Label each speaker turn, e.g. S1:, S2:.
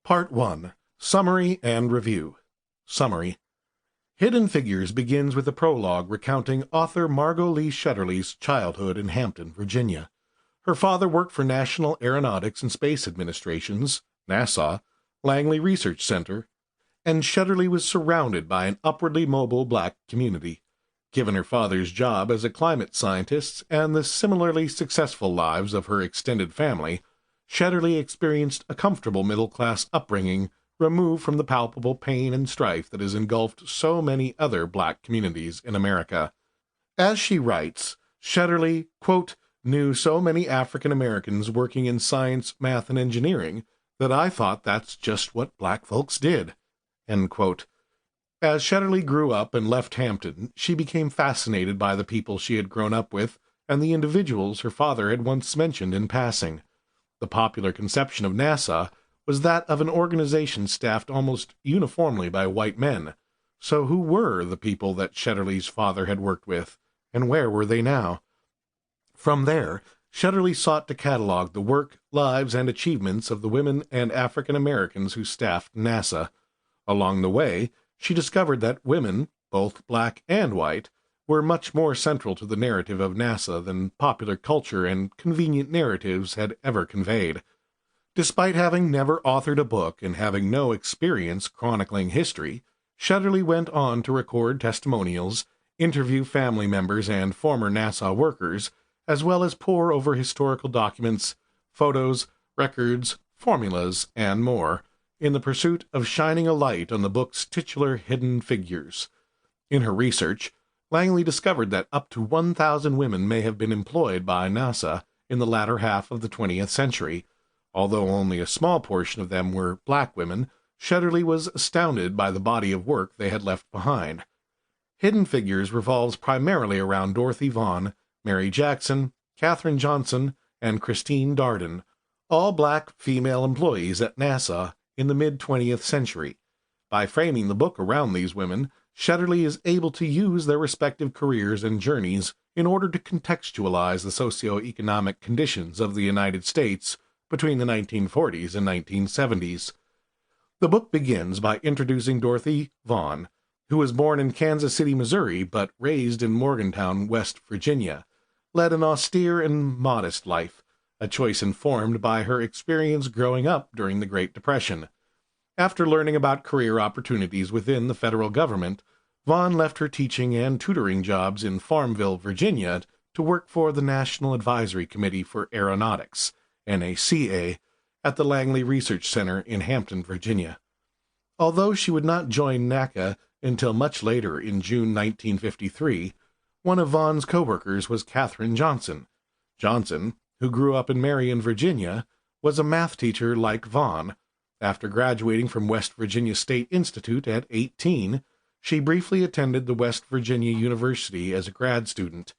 S1: Part 1. Summary and Review. Summary. Hidden Figures begins with a prologue recounting author Margot Lee Shetterly's childhood in Hampton, Virginia. Her father worked for National Aeronautics and Space Administration's, NASA, Langley Research Center, and Shetterly was surrounded by an upwardly mobile black community. Given her father's job as a climate scientist and the similarly successful lives of her extended family, Shetterly experienced a comfortable middle-class upbringing removed from the palpable pain and strife that has engulfed so many other black communities in America. As she writes, Shetterly, quote, knew so many African Americans working in science, math, and engineering that I thought that's just what black folks did, end quote. As Shetterly grew up and left Hampton, she became fascinated by the people she had grown up with and the individuals her father had once mentioned in passing. The popular conception of NASA was that of an organization staffed almost uniformly by white men. So who were the people that Shetterly's father had worked with, and where were they now? From there, Shetterly sought to catalog the work, lives, and achievements of the women and African Americans who staffed NASA. Along the way, she discovered that women, both black and white, were much more central to the narrative of NASA than popular culture and convenient narratives had ever conveyed. Despite having never authored a book and having no experience chronicling history, Shetterly went on to record testimonials, interview family members and former NASA workers, as well as pore over historical documents, photos, records, formulas, and more, in the pursuit of shining a light on the book's titular Hidden Figures. In her research, Langley discovered that up to 1,000 women may have been employed by NASA in the latter half of the 20th century. Although only a small portion of them were black women, Shetterly was astounded by the body of work they had left behind. Hidden Figures revolves primarily around Dorothy Vaughan, Mary Jackson, Katherine Johnson, and Christine Darden, all black female employees at NASA in the mid-20th century. By framing the book around these women, Shetterly is able to use their respective careers and journeys in order to contextualize the socio-economic conditions of the United States between the 1940s and 1970s. The book begins by introducing Dorothy Vaughan, who was born in Kansas City, Missouri, but raised in Morgantown, West Virginia, led an austere and modest life, a choice informed by her experience growing up during the Great Depression. After learning about career opportunities within the federal government, Vaughan left her teaching and tutoring jobs in Farmville, Virginia, to work for the National Advisory Committee for Aeronautics, NACA, at the Langley Research Center in Hampton, Virginia. Although she would not join NACA until much later in June 1953, one of Vaughan's co-workers was Katherine Johnson. Johnson, who grew up in Marion, Virginia, was a math teacher like Vaughan. After graduating from West Virginia State Institute at 18, she briefly attended the West Virginia University as a grad student.